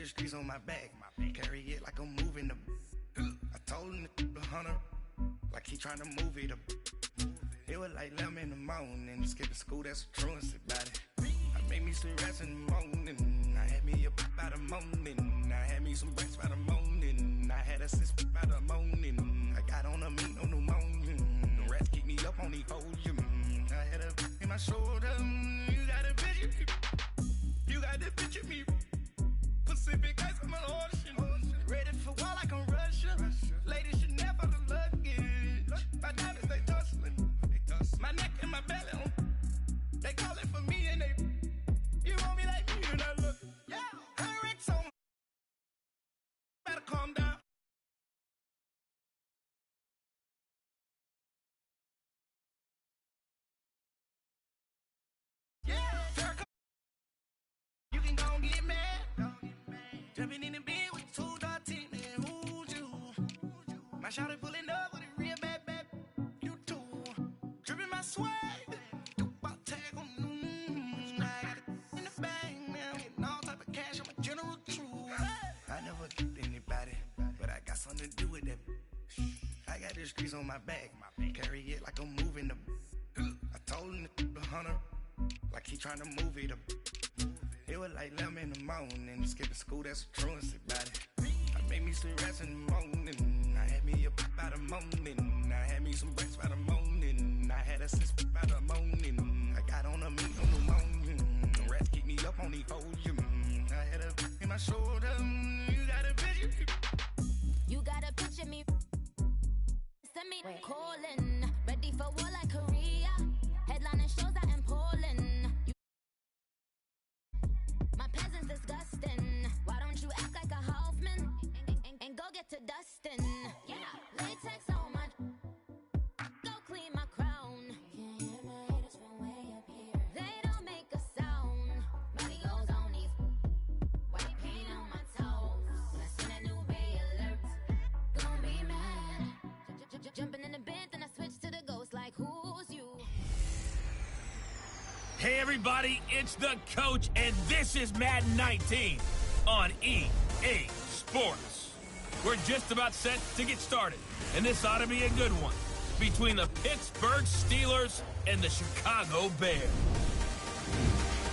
the streets on my back. Carry it like I'm moving the. I told him the hunter, like he trying to move it up. It was like 11 in the morning. Skipping school, that's a truancy about it. I made me some rest in the morning. I had me up by the morning. I had me some rest by the morning. I had a sis by the morning. I got on a meat on the morning. The rats keep me up on the podium. I had a in my shoulder. You got a picture me. You got the picture me. Pacific ice on my ocean. Ready for war like I'm Russia. Ladies should never the luggage. My diamonds they tussling. My neck and my belly on. They calling for me and they. You want me like me and I look. Yeah. Hurricane on. Better calm down. You can go and get mad. Jumping in the bed with 213, man, who's you? My shawty pulling up with a real bad, you too. Dripping my swag, do about tag on, I got it in the bag, now getting all type of cash, I'm a general truth. I never kicked anybody, but I got something to do with that. I got the streets on my back, carry it like I'm moving the. I told him the hunter, like he trying to move it up. It was like 11 in the morning. Skipping school, that's a truancy about it. I made me some rest in the morning. I had me up by the morning. I had me some rest by the morning. I had a sis by the morning. I got on a meat on the morning. The rats keep me up on the podium. I had a in my shoulder. You got a picture me. You got a picture me. Send me calling. Ready for war like Korea. Headlining shows out in Poland. My peasant's disgusting. Why don't you act like a Hoffman and go get to dustin'? Yeah, latex on my. Go clean my crown. Can't hear my haters from way up here. They don't make a sound. Money goes on these. White paint on my toes. When I send a new Bay alert, gon' be mad. Jumping in the bed, then I switch to the ghost like who's you? Hey everybody, it's the coach, and this is Madden 19 on EA Sports. We're just about set to get started, and this ought to be a good one between the Pittsburgh Steelers and the Chicago Bears.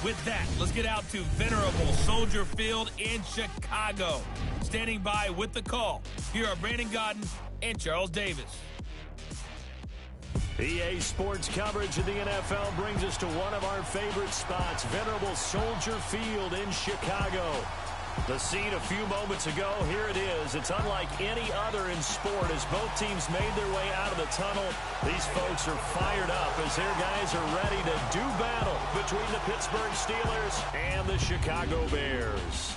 With that, let's get out to venerable Soldier Field in Chicago. Standing by with the call, here are Brandon Godden and Charles Davis. EA Sports coverage of the NFL brings us to one of our favorite spots, venerable Soldier Field in Chicago. The scene a few moments ago, here it is. It's unlike any other in sport as both teams made their way out of the tunnel. These folks are fired up as their guys are ready to do battle between the Pittsburgh Steelers and the Chicago Bears.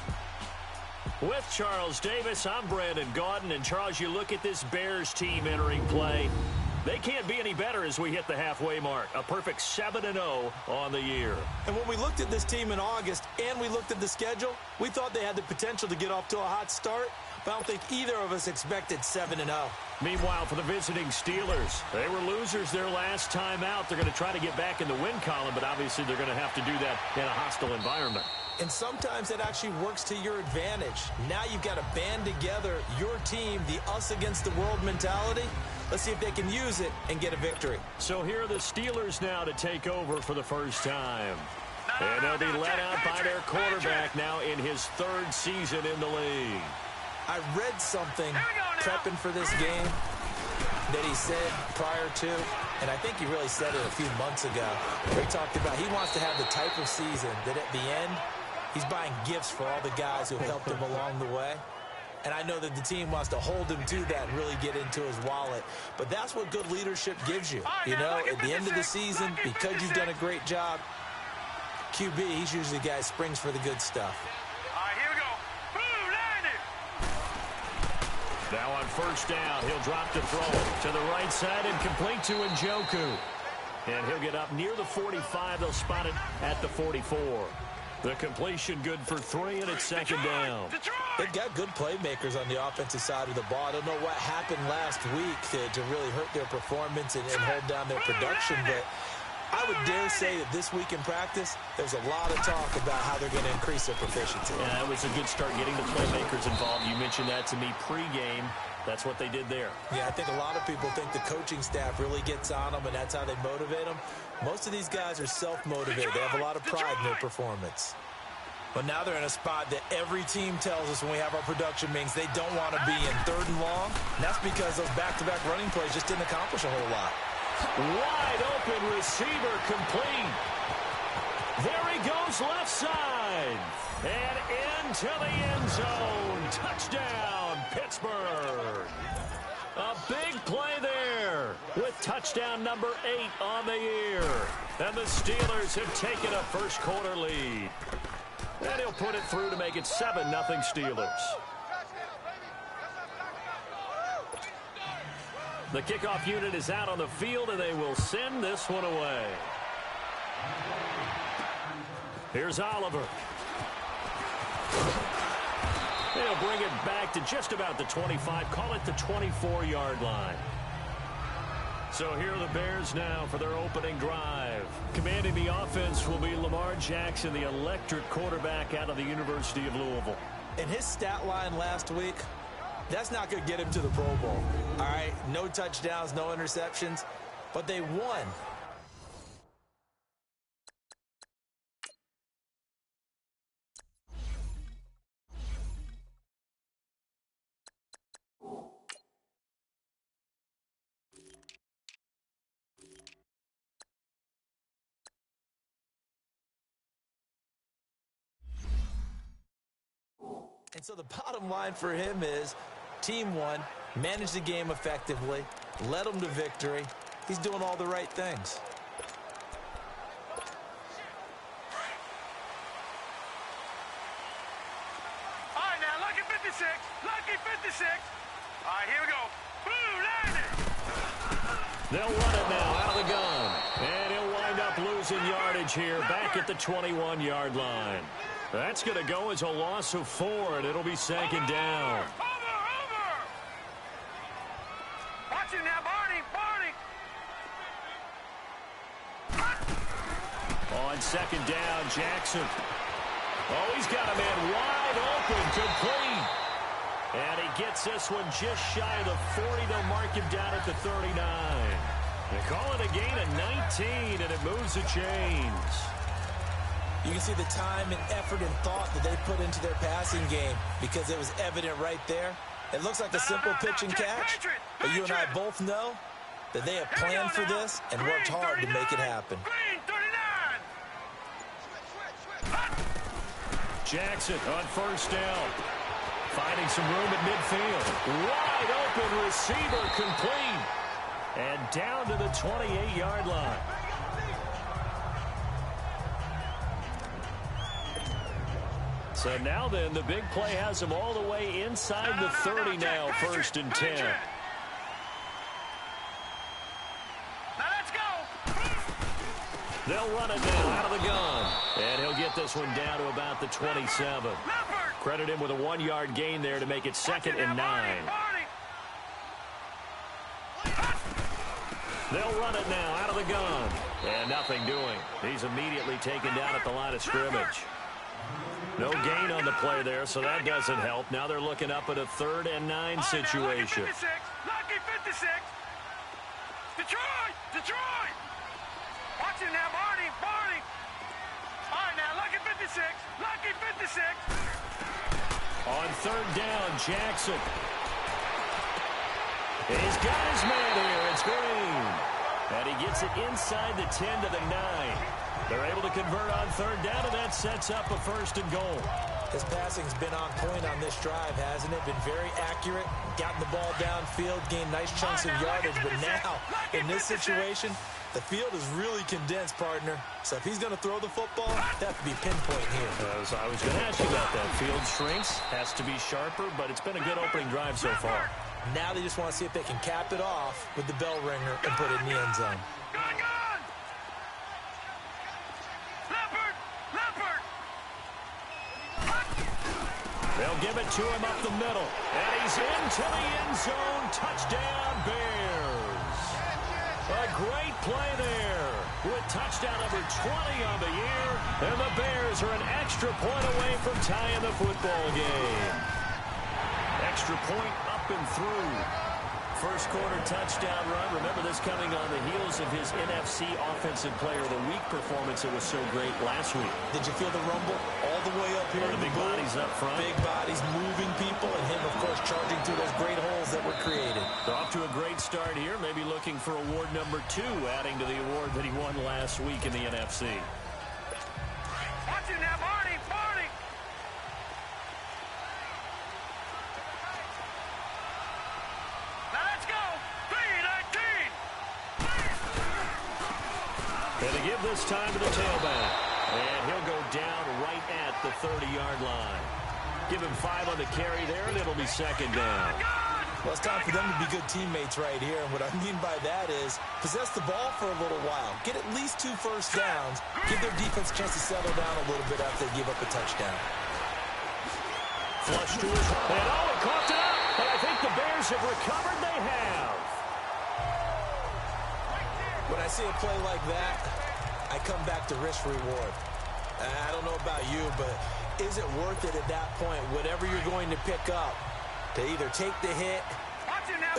With Charles Davis, I'm Brandon Gaudin. And Charles, you look at this Bears team entering play. They can't be any better as we hit the halfway mark. A perfect 7-0 on the year. And when we looked at this team in August and we looked at the schedule, we thought they had the potential to get off to a hot start. But I don't think either of us expected 7-0. Meanwhile, for the visiting Steelers, they were losers their last time out. They're going to try to get back in the win column, but obviously they're going to have to do that in a hostile environment. And sometimes that actually works to your advantage. Now you've got to band together your team, the us against the world mentality. Let's see if they can use it and get a victory. So here are the Steelers now to take over for the first time. And they'll be led out by their quarterback now in his third season in the league. I read something prepping for this game that he said prior to, and I think he really said it a few months ago, where he talked about he wants to have the type of season that at the end, he's buying gifts for all the guys who helped him along the way. And I know that the team wants to hold him to that and really get into his wallet. But that's what good leadership gives you. You know, at the end of the season, because you've done a great job, QB, he's usually the guy who springs for the good stuff. All right, here we go. Boom, landed. Now on first down, he'll drop the throw to the right side and complete to Njoku. And he'll get up near the 45. They'll spot it at the 44. The completion good for 3, and it's second down. They've got good playmakers on the offensive side of the ball. I don't know what happened last week to really hurt their performance and hold down their production, but I would dare say that this week in practice, there's a lot of talk about how they're going to increase their proficiency. Yeah, that was a good start getting the playmakers involved. You mentioned that to me pregame. That's what they did there. Yeah, I think a lot of people think the coaching staff really gets on them, and that's how they motivate them. Most of these guys are self-motivated. They have a lot of pride in their performance. But now they're in a spot that every team tells us when we have our production meetings they don't want to be in, 3rd and long. And that's because those back-to-back running plays just didn't accomplish a whole lot. Wide open receiver complete. There he goes left side. And into the end zone. Touchdown, Pittsburgh. A big play there with touchdown number 8 on the year. And the Steelers have taken a first-quarter lead. And he'll put it through to make it 7-0 Steelers. The kickoff unit is out on the field, and they will send this one away. Here's Oliver. They'll bring it back to just about the 25, call it the 24-yard line. So here are the Bears now for their opening drive. Commanding the offense will be Lamar Jackson, the electric quarterback out of the University of Louisville. And his stat line last week, that's not going to get him to the Pro Bowl. All right, no touchdowns, no interceptions, but they won. And so the bottom line for him is team won, managed the game effectively, led them to victory. He's doing all the right things. All right, now, lucky 56. Lucky 56. All right, here we go. Boom, landed. They'll run it now out of the gun. And he'll wind up losing yardage here back at the 21-yard line. That's going to go as a loss of 4, and it'll be 2nd down. Over. Watch it now, Barney. On 2nd down, Jackson. Oh, he's got a man wide open, complete. And he gets this one just shy of the 40. They'll mark him down at the 39. They call it a gain of 19, and it moves the chains. You can see the time and effort and thought that they put into their passing game because it was evident right there. It looks like a simple pitch and catch, but you and I both know that they have planned for this and worked hard to make it happen. Jackson on 1st down. Finding some room at midfield. Wide open receiver complete. And down to the 28-yard line. So now then, the big play has them all the way inside the 30 now, 1st and 10. Now let's go. They'll run it now out of the gun. And he'll get this one down to about the 27. Credit him with a 1-yard gain there to make it 2nd and 9. They'll run it now out of the gun. And nothing doing. He's immediately taken down at the line of scrimmage. No gain on the play there, so that doesn't help. Now they're looking up at a 3rd and 9 situation. Lucky 56. Detroit. Watch it now, Barney. All right, now, lucky 56. Lucky 56. On 3rd down, Jackson. He's got his man here. It's Green. And he gets it inside the 10 to the 9. They're able to convert on 3rd down, and that sets up a 1st and goal. His passing's been on point on this drive, hasn't it? Been very accurate, gotten the ball downfield, gained nice chunks of yardage. But now, in this situation, the field is really condensed, partner. So if he's going to throw the football, that have to be pinpoint here. I was going to ask you about that. Field shrinks, has to be sharper, but it's been a good opening drive so far. Now they just want to see if they can cap it off with the bell ringer and put it in the end zone. They'll give it to him up the middle. And he's into the end zone. Touchdown, Bears. A great play there. with touchdown number 20 on the year. And the Bears are an extra point away from tying the football game. Extra point up and through. First quarter touchdown run. Remember this coming on the heels of his NFC Offensive Player of the Week performance that was so great last week. Did you feel the rumble all the way up here? The big bodies up front. Big bodies moving people, and him, of course, charging through those great holes that were created. They're off to a great start here. Maybe looking for award number 2, adding to the award that he won last week in the NFC. Watch it now, Barney, Barney. Now let's go. 3-19. And they give this time to the tailback. And he'll go down right at the 30-yard line. Give him 5 on the carry there, and it'll be second down. Well, it's time for them to be good teammates right here. And what I mean by that is possess the ball for a little while. Get at least 2 first downs. Give their defense a chance to settle down a little bit after they give up a touchdown. Flush to his right. And he coughed it up. And I think the Bears have recovered. They have. When I see a play like that, I come back to risk reward. I don't know about you, but is it worth it at that point, whatever you're going to pick up, to either take the hit,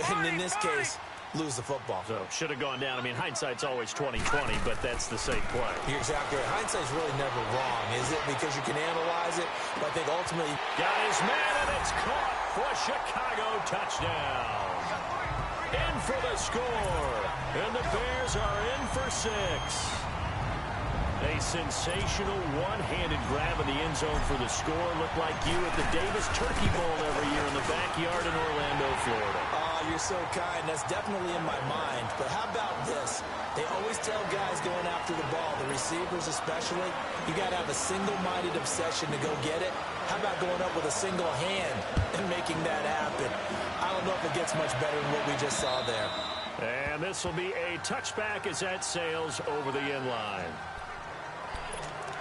and in this case, lose the football? So, should have gone down. I mean, hindsight's always 20/20, but that's the same play. You're exactly right. Hindsight's really never wrong, is it? Because you can analyze it, but I think ultimately... Got his man, and it's caught for a Chicago touchdown. In for the score, and the Bears are in for 6. A sensational one-handed grab in the end zone for the score. Looked like you at the Davis Turkey Bowl every year in the backyard in Orlando, Florida. Oh, you're so kind. That's definitely in my mind. But how about this? They always tell guys going after the ball, the receivers especially, you got to have a single-minded obsession to go get it. How about going up with a single hand and making that happen? I don't know if it gets much better than what we just saw there. And this will be a touchback as that sails over the end line.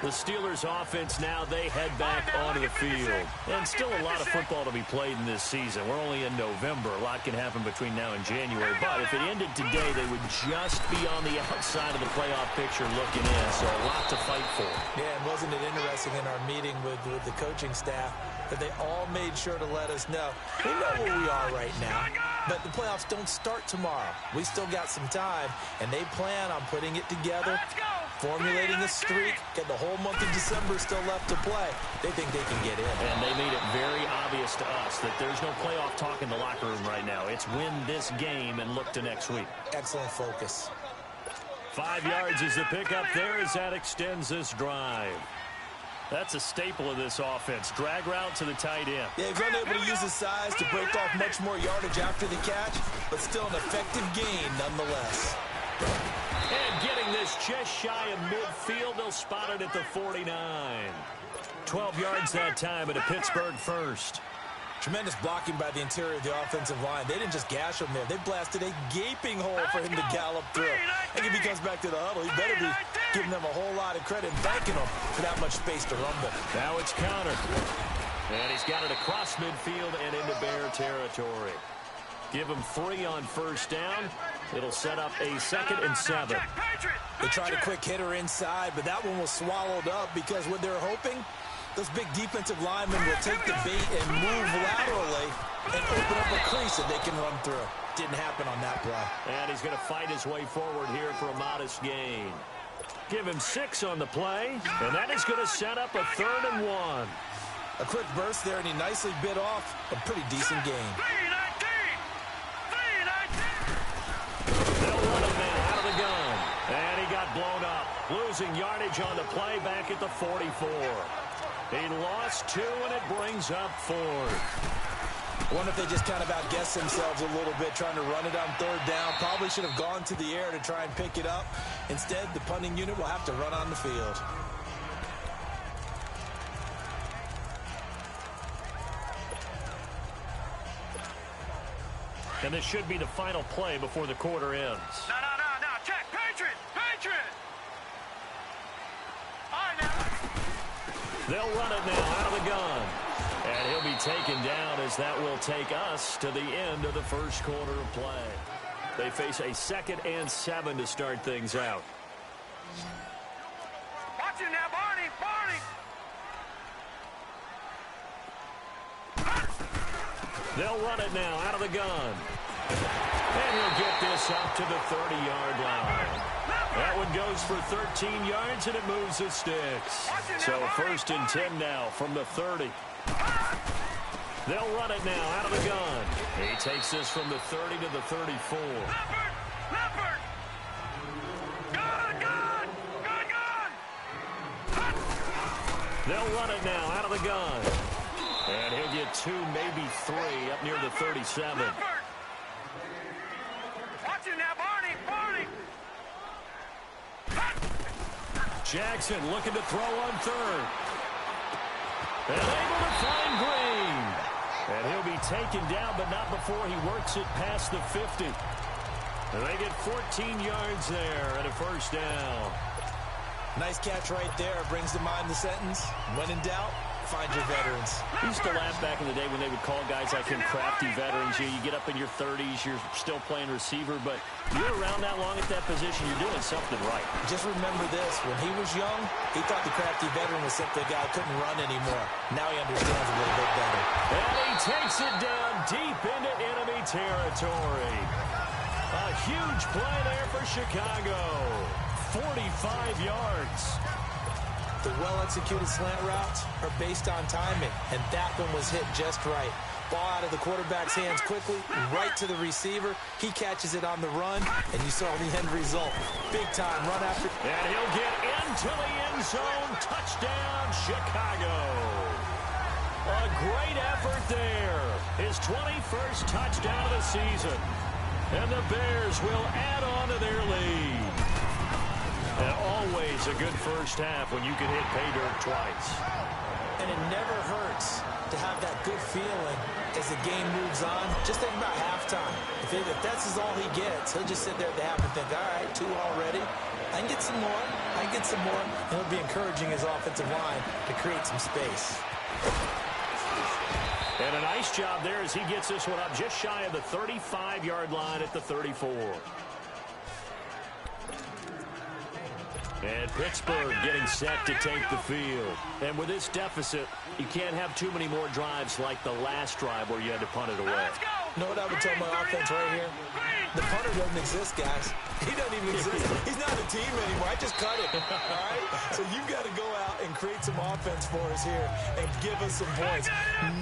The Steelers offense now, they head back onto the field. And still a lot of football to be played in this season. We're only in November. A lot can happen between now and January. But if it ended today, they would just be on the outside of the playoff picture looking in. So a lot to fight for. Yeah, and wasn't it interesting in our meeting with the coaching staff that they all made sure to let us know. We know where we are right now, but the playoffs don't start tomorrow. We still got some time, and they plan on putting it together, formulating a streak, get the whole month of December still left to play. They think they can get in. And they made it very obvious to us that there's no playoff talk in the locker room right now. It's win this game and look to next week. Excellent focus. 5 yards is the pickup there as that extends this drive. That's a staple of this offense. Drag route to the tight end. Yeah, he's unable to use his size to break off much more yardage after the catch, but still an effective gain nonetheless. And getting this just shy of midfield, they'll spot it at the 49. 12 yards that time at a Pittsburgh first. Tremendous blocking by the interior of the offensive line. They didn't just gash him there. They blasted a gaping hole for him to gallop through. I think if he comes back to the huddle, he better be giving them a whole lot of credit and thanking them for that much space to rumble. Now it's counter. And he's got it across midfield and into Bear territory. Give him 3 on first down. It'll set up a 2nd and 7. They tried a quick hitter inside, but that one was swallowed up because what they're hoping, those big defensive linemen will take the bait and move laterally and open up a crease that they can run through. Didn't happen on that play. And he's going to fight his way forward here for a modest gain. Give him 6 on the play, and that is going to set up a 3rd and 1. A quick burst there, and he nicely bit off a pretty decent gain. They'll run him now out of the gun. And he got blown up. Losing yardage on the play back at the 44. He lost 2, and it brings up 4. I wonder if they just kind of outguessed themselves a little bit trying to run it on 3rd down. Probably should have gone to the air to try and pick it up. Instead, the punting unit will have to run on the field. And this should be the final play before the quarter ends. No. Check. Patriot. All right, now. They'll run it now out of the gun. And he'll be taken down as that will take us to the end of the first quarter of play. They face a 2nd and 7 to start things out. Watch it now, Barney! Barney! They'll run it now out of the gun. And he'll get this up to the 30-yard line. That one goes for 13 yards, and it moves the sticks. So 1st and 10 now from the 30. They'll run it now out of the gun. He takes this from the 30 to the 34. Leopard! Gun! Gun! Gun! Gun! They'll run it now out of the gun. And he'll get 2, maybe 3 up near the 37. Leopard! Watch it now, Barney! Barney! Jackson looking to throw on 3rd. And able to find Green. And he'll be taken down, but not before he works it past the 50. And they get 14 yards there and a 1st down. Nice catch right there. Brings to mind the sentence, when in doubt, find your veterans. We used to laugh back in the day when they would call guys like him crafty veterans. You get up in your 30s, you're still playing receiver, but you're around that long at that position, you're doing something right. Just remember this, when he was young, he thought the crafty veteran was simply a guy who couldn't run anymore. Now he understands a little bit better. And he takes it down deep into enemy territory. A huge play there for Chicago. 45 yards. The well-executed slant routes are based on timing, and that one was hit just right. Ball out of the quarterback's hands quickly, right to the receiver. He catches it on the run, and you saw the end result. Big time run after. And he'll get into the end zone. Touchdown, Chicago. A great effort there. His 21st touchdown of the season. And the Bears will add on to their lead. And always a good first half when you can hit pay dirt twice. And it never hurts to have that good feeling as the game moves on. Just think about halftime. If that's all he gets, he'll just sit there at the half and think, all right, 2 already. I can get some more. I can get some more. And he'll be encouraging his offensive line to create some space. And a nice job there as he gets this one up just shy of the 35-yard line at the 34. And Pittsburgh getting set to take the field. And with this deficit, you can't have too many more drives like the last drive where you had to punt it away. You know what I would tell my offense right here? The punter doesn't exist, guys. He doesn't even exist. He's not a team anymore. I just cut him. All right? So you've got to go out and create some offense for us here and give us some points.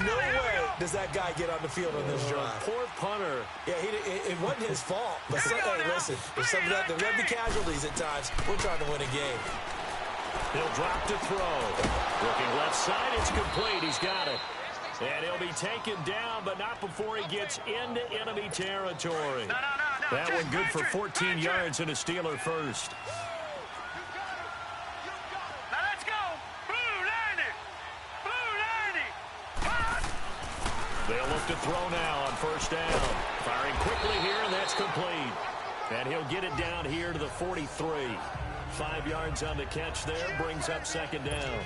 No way does that guy get on the field on this drive. Poor punter. Yeah, it wasn't his fault. But hey, listen, there's some of that. There will be casualties at times. We're trying to win a game. He'll drop to throw. Looking left side, it's complete. He's got it. And he'll be taken down, but not before he gets into enemy territory. That one good for 14 yards and a Steeler first. Now let's go. Blue 90. Blue 90. They'll look to throw now on 1st down. Firing quickly here, and that's complete. And he'll get it down here to the 43. 5 yards on the catch there, brings up 2nd down.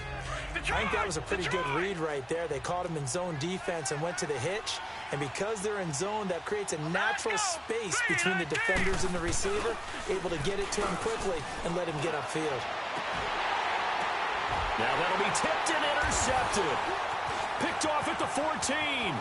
I think that was a pretty good read right there. They caught him in zone defense and went to the hitch. And because they're in zone, that creates a natural space between the defenders and the receiver, able to get it to him quickly and let him get upfield. Now that'll be tipped and intercepted. Picked off at the 14.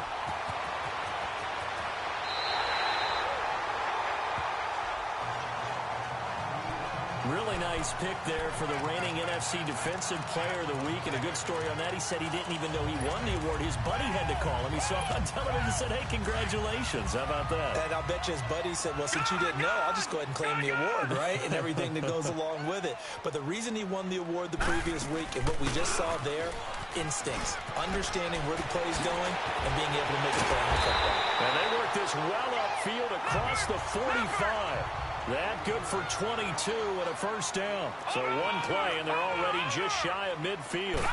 Really nice pick there for the reigning NFC Defensive Player of the Week. And a good story on that, he said he didn't even know he won the award. His buddy had to call him. He saw him on television and said, hey, congratulations. How about that? And I'll bet you his buddy said, well, since you didn't know, I'll just go ahead and claim the award, right? And everything that goes along with it. But the reason he won the award the previous week and what we just saw there, instincts, understanding where the play is going and being able to make a play on the football. And they work this well upfield across the 45. That good for 22 and a 1st down. So one play, and they're already just shy of midfield.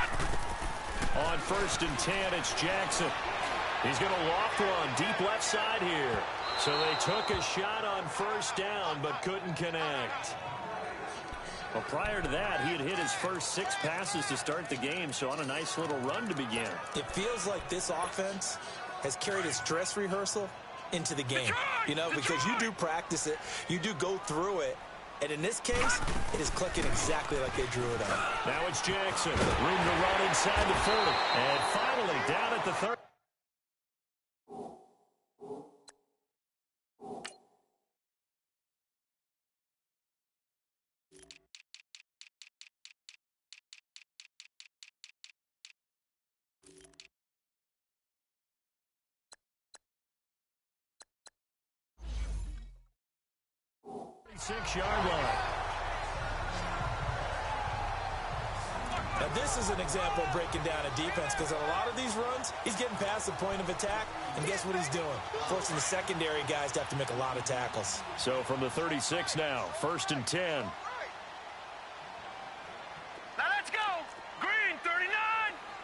On 1st and 10, it's Jackson. He's going to loft one deep left side here. So they took a shot on 1st down, but couldn't connect. Well, prior to that, he had hit his first 6 passes to start the game, so on a nice little run to begin. It feels like this offense has carried its dress rehearsal into the game, you know, because you do practice it, you do go through it, And in this case, it is clicking exactly like they drew it up. Now it's Jackson. Room to run inside the 40. And finally down at the 30. Six-yard line. Now this is an example of breaking down a defense, because on a lot of these runs, he's getting past the point of attack, and guess what he's doing? Forcing the secondary guys to have to make a lot of tackles. So from the 36 now, 1st and 10. Now let's go. Green 39.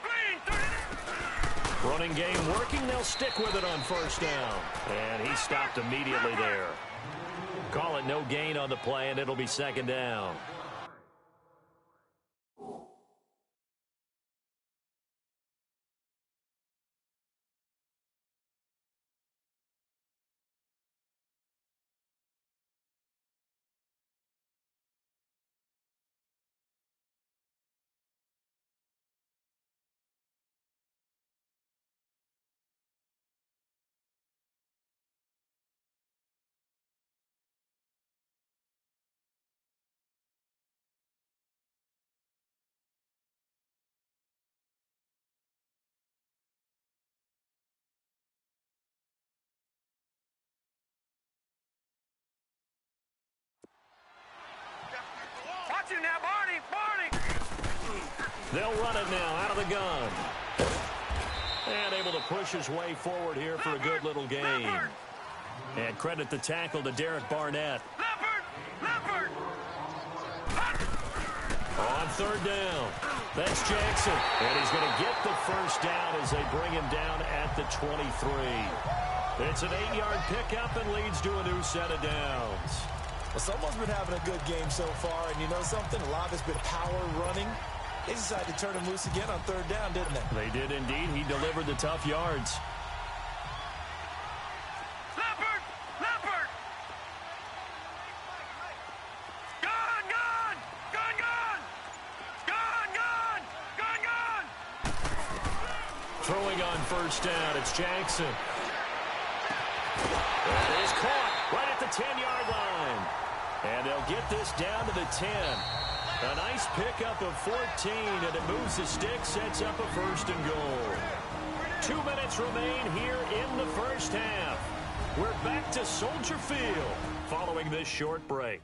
Green 39. Running game working. They'll stick with it on 1st down. And he stopped immediately there. Call it no gain on the play, and it'll be 2nd down. Watch him now, Barney. Barney. They'll run it now out of the gun. And able to push his way forward here for a good little gain. And credit the tackle to Derek Barnett. Leopard. On 3rd down, that's Jackson. And he's going to get the 1st down as they bring him down at the 23. It's an 8-yard pickup and leads to a new set of downs. Well, someone's been having a good game so far, and you know something? A lot of it's been power running. They decided to turn him loose again on 3rd down, didn't they? They did indeed. He delivered the tough yards. Leopard. Gun. Throwing on 1st down, it's Jackson. That is caught right at the 10-yard line. And they'll get this down to the 10. A nice pickup of 14, and it moves the stick, sets up a 1st and goal. 2 minutes remain here in the 1st half. We're back to Soldier Field following this short break.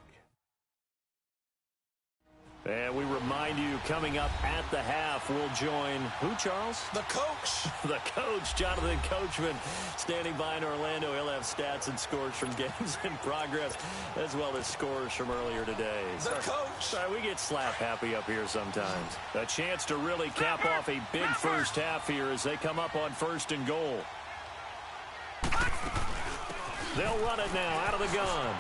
And we remind you, coming up at the half, we'll join who, Charles? The coach. The coach, Jonathan Coachman, standing by in Orlando. He'll have stats and scores from games in progress, as well as scores from earlier today. The coach. Sorry, we get slap happy up here sometimes. A chance to really cap off a big 1st half here as they come up on 1st and goal. They'll run it now out of the gun.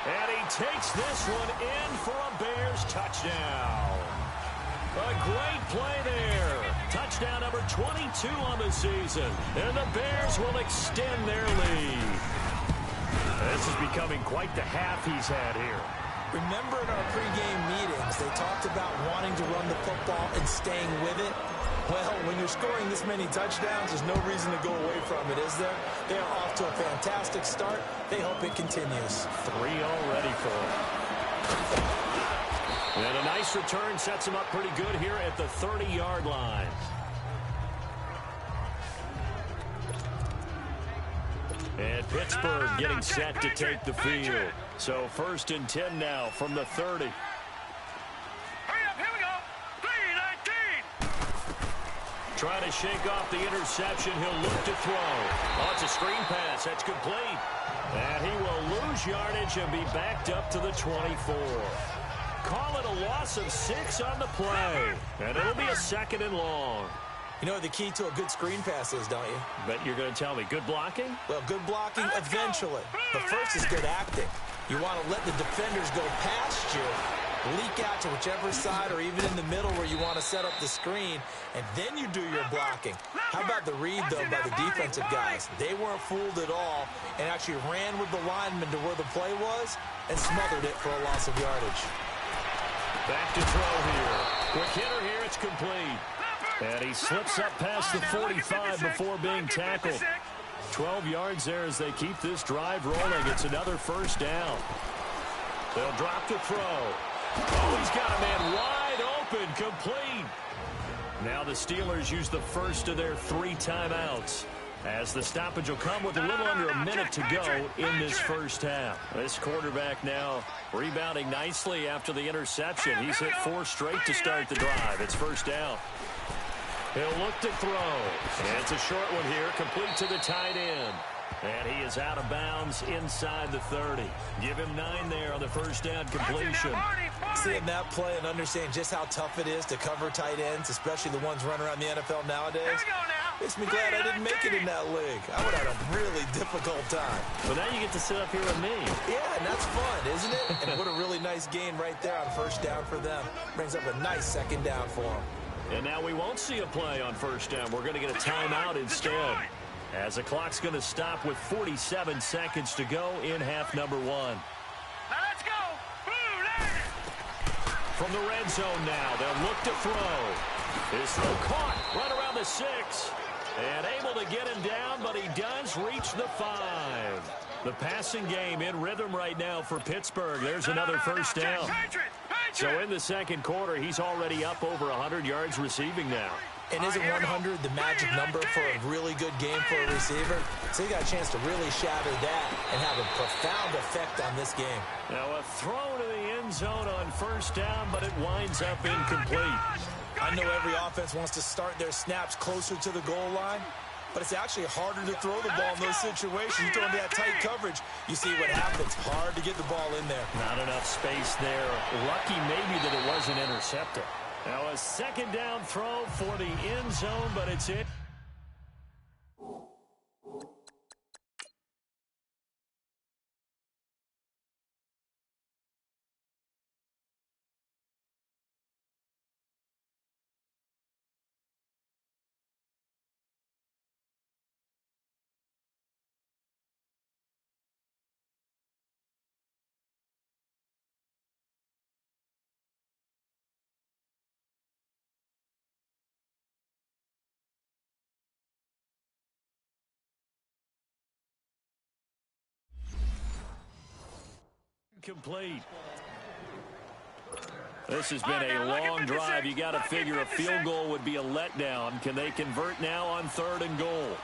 And he takes this one in for a Bears touchdown. A great play there. Touchdown number 22 on the season. And the Bears will extend their lead. This is becoming quite the half he's had here. Remember in our pregame meetings, they talked about wanting to run the football and staying with it? Well, when you're scoring this many touchdowns, there's no reason to go away from it, is there? They are off to a fantastic start. They hope it continues. 3 already for them. And a nice return sets him up pretty good here at the 30-yard line. And Pittsburgh getting set to take the field. So 1st and 10 now from the 30. Hurry up, here we go. 3-19. Trying to shake off the interception. He'll look to throw. Oh, it's a screen pass. That's complete. And he will lose yardage and be backed up to the 24. Call it a loss of 6 on the play. And it'll be a 2nd and long. You know what the key to a good screen pass is, don't you? Bet you're going to tell me. Good blocking? Well, good blocking eventually. But first is good acting. You want to let the defenders go past you leak out to whichever side or even in the middle where you want to set up the screen, and then you do your blocking. How about the read, though, by the defensive guys? They weren't fooled at all and actually ran with the lineman to where the play was and smothered it for a loss of yardage. Back to throw here. Quick hitter here. It's complete. And he slips up past the 45 before being tackled. 12 yards there as they keep this drive rolling. It's another first down. They'll drop the throw. Oh, he's got a man wide open, complete. Now the Steelers use the first of their 3 timeouts, as the stoppage will come with a little under a minute to go in this first half. This quarterback now rebounding nicely after the interception. He's hit 4 straight to start the drive. It's first down. He'll look to throw. And it's a short one here, complete to the tight end. And he is out of bounds inside the 30. Give him 9 there on the first down completion. Seeing that play and understanding just how tough it is to cover tight ends, especially the ones running around the NFL nowadays, makes me glad I didn't make it in that league. I would have had a really difficult time. But now you get to sit up here with me. Yeah, and that's fun, isn't it? And what a really nice gain right there on first down for them. Brings up a nice second down for them. And now we won't see a play on first down. We're going to get a timeout instead, as the clock's going to stop with 47 seconds to go in half number 1. Now let's go. From the red zone now, they'll look to throw. His throw caught right around the 6. And able to get him down, but he does reach the 5. The passing game in rhythm right now for Pittsburgh. There's another first down. So in the second quarter, he's already up over 100 yards receiving now. And isn't 100 the magic number for a really good game for a receiver? So he got a chance to really shatter that and have a profound effect on this game. Now a throw to the end zone on first down, but it winds up incomplete. I know every offense wants to start their snaps closer to the goal line, but it's actually harder to throw the ball in those situations. You throw into that tight coverage, you see what happens. Hard to get the ball in there. Not enough space there. Lucky maybe that it wasn't intercepted. Now a second down throw for the end zone, but it's in. Complete. This has been a long drive. You got to figure a field goal would be a letdown. Can they convert now on 3rd and goal?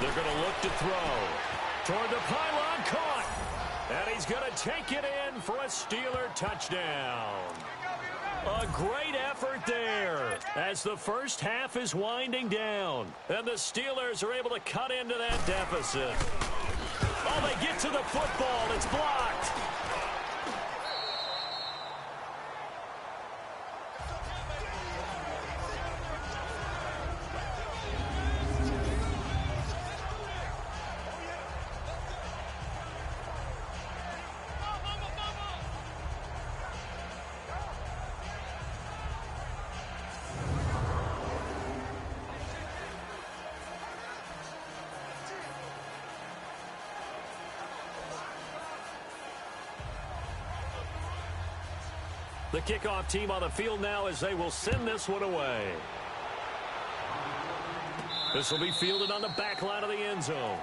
They're going to look to throw toward the pylon, caught, and he's going to take it in for a Steeler touchdown. A great effort there as the first half is winding down. And the Steelers are able to cut into that deficit. Oh, they get to the football. It's blocked. The kickoff team on the field now as they will send this one away. This will be fielded on the back line of the end zone.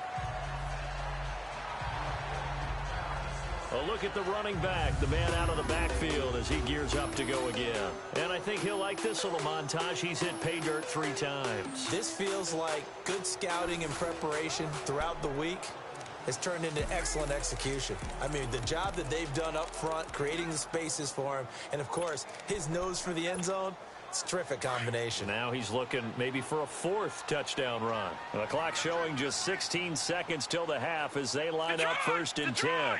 A look at the running back, the man out of the backfield as he gears up to go again. And I think he'll like this little montage. He's hit pay dirt 3 times. This feels like good scouting and preparation throughout the week has turned into excellent execution. I mean, the job that they've done up front, creating the spaces for him, and, of course, his nose for the end zone, it's a terrific combination. Now he's looking maybe for a 4th touchdown run. The clock showing just 16 seconds till the half as they line up 1st and 10.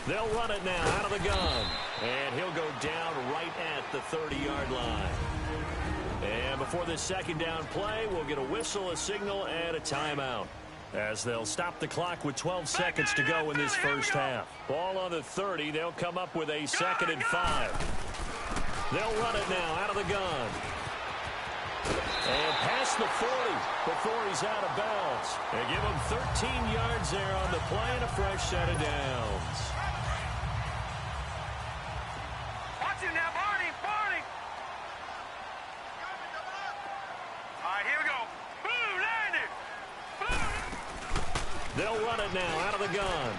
They'll run it now out of the gun, and he'll go down right at the 30-yard line. And before this second down play, we'll get a whistle, a signal, and a timeout. as they'll stop the clock with 12 seconds to go in this first half. Ball on the 30. They'll come up with a 2nd and 5. They'll run it now out of the gun. And past the 40 before he's out of bounds. They give him 13 yards there on the play and a fresh set of downs. Watch it now, Barney, Barney. All right, here we go. Boom, landed. Boom. They'll run it now out of the gun.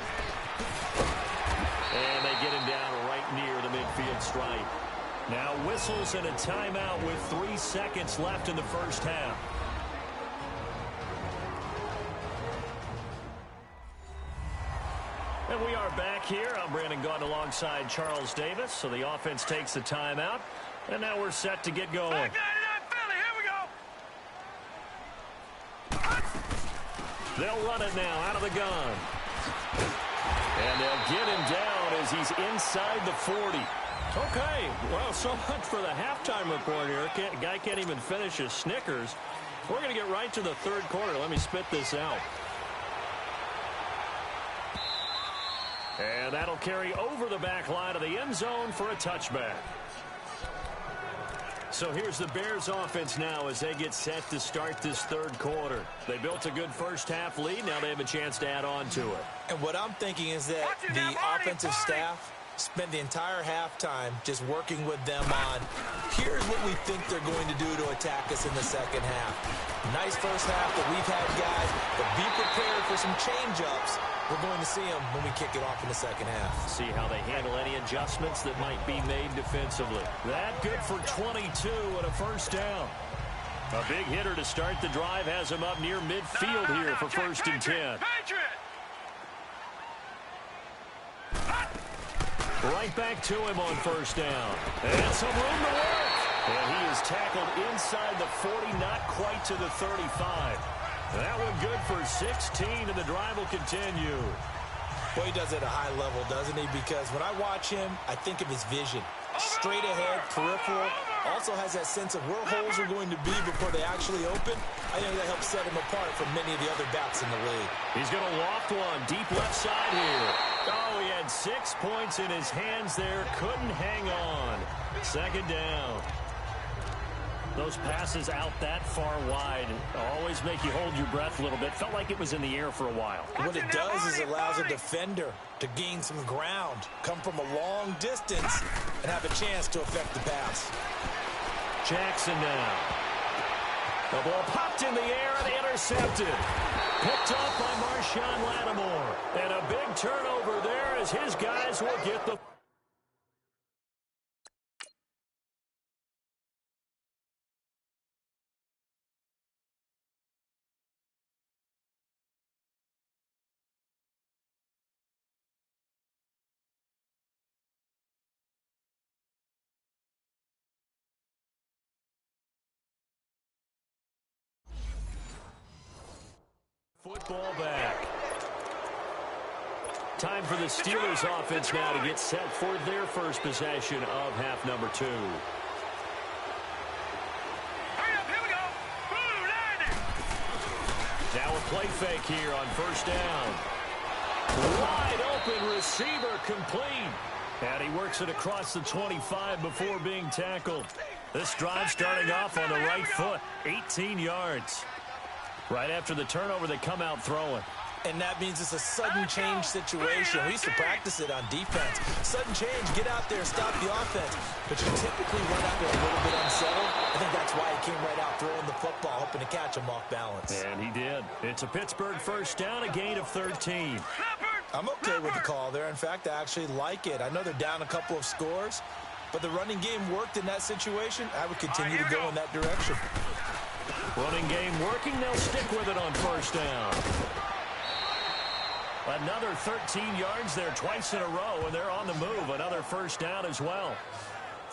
And they get him down right near the midfield stripe. Now whistles and a timeout with 3 seconds left in the first half. And we are back here. I'm Brandon Gaudin alongside Charles Davis. So the offense takes a timeout. And now we're set to get going. Back 99 Philly, here we go. They'll run it now out of the gun. And they'll get him down as he's inside the 40. Okay, well, so much for the halftime report here. Guy can't even finish his Snickers. We're going to get right to the third quarter. Let me spit this out. And that'll carry over the back line of the end zone for a touchback. So here's the Bears offense now as they get set to start this third quarter. They built a good first half lead. Now they have a chance to add on to it. And what I'm thinking is that the offensive staff spend the entire halftime just working with them on, here's what we think they're going to do to attack us in the second half. Nice first half that we've had, guys, but be prepared for some change-ups. We're going to see them when we kick it off in the second half. See how they handle any adjustments that might be made defensively. That good for 22 and a first down. A big hitter to start the drive has him up near midfield here for 1st and 10. Right back to him on 1st down. And some room to work. And he is tackled inside the 40, not quite to the 35. That one good for 16, and the drive will continue. Well, he does it at a high level, doesn't he? Because when I watch him, I think of his vision. Straight ahead, peripheral. Also has that sense of where holes are going to be before they actually open. I think that helps set him apart from many of the other backs in the league. He's going to loft one deep left side here. Oh, he had 6 points in his hands there. Couldn't hang on. 2nd down. Those passes out that far wide always make you hold your breath a little bit. Felt like it was in the air for a while. What it does is it allows a defender to gain some ground, come from a long distance, and have a chance to affect the pass. Jackson now. The ball popped in the air and intercepted. Picked up by Marshawn Lattimore. And a big turnover there as his guys will get the... Football back. Time for the Steelers offense now to get set for their first possession of half number 2. Hurry up, here we go. Boom, landed. Now a play fake here on 1st down. Wide open receiver complete. And he works it across the 25 before being tackled. This drive starting off on the right foot. 18 yards. Right after the turnover, they come out throwing. And that means it's a sudden change situation. We used to practice it on defense. Sudden change, get out there, stop the offense. But you typically run out there a little bit unsettled. I think that's why he came right out throwing the football, hoping to catch him off balance. And he did. It's a Pittsburgh 1st down, a gain of 13. I'm okay with the call there. In fact, I actually like it. I know they're down a couple of scores, but the running game worked in that situation. I would continue to go in that direction. Running game working. They'll stick with it on 1st down. Another 13 yards there twice in a row, and they're on the move. Another 1st down as well.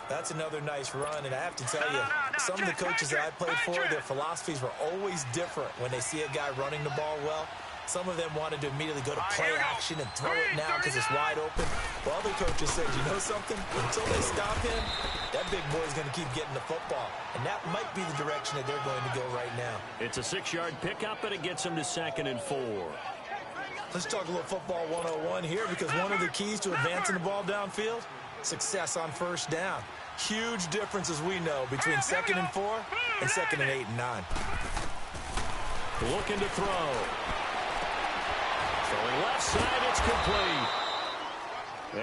That's another nice run, and I have to tell you, some of the coaches that I played for, their philosophies were always different when they see a guy running the ball well. Some of them wanted to immediately go to play action and throw it now because it's wide open. Well, other coaches said, you know something? Until they stop him, that big boy's going to keep getting the football. And that might be the direction that they're going to go right now. It's a 6-yard pickup, and it gets them to 2nd and 4. Let's talk a little football 101 here, because one of the keys to advancing the ball downfield, success on first down. Huge difference, as we know, between 2nd and 4 and 2nd and 8 and 9. Looking to throw. Throwing left side, it's complete.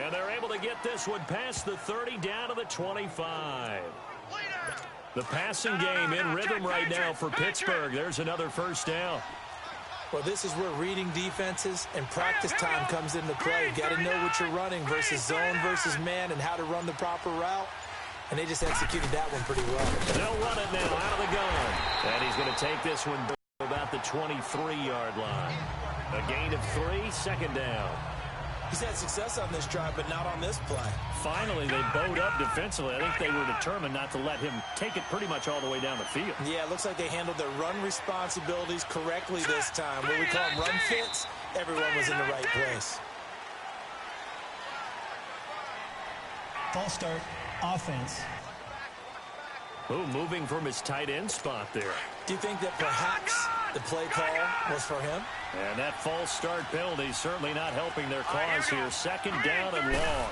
And they're able to get this one past the 30 down to the 25. The passing game in rhythm right now for Pittsburgh. There's another first down. Well, this is where reading defenses and practice time comes into play. You've got to know what you're running versus zone versus man and how to run the proper route. And they just executed that one pretty well. They'll run it now out of the gun. And he's going to take this one to about the 23-yard line. A gain of 3, 2nd down. He's had success on this drive, but not on this play. Finally, they bowed up defensively. I think they were determined not to let him take it pretty much all the way down the field. Yeah, it looks like they handled their run responsibilities correctly this time. What we call them run fits, everyone was in the right place. False start, offense. Oh, moving from his tight end spot there. Do you think that perhaps the play call was for him? And that false start penalty certainly not helping their cause here. 2nd down and long.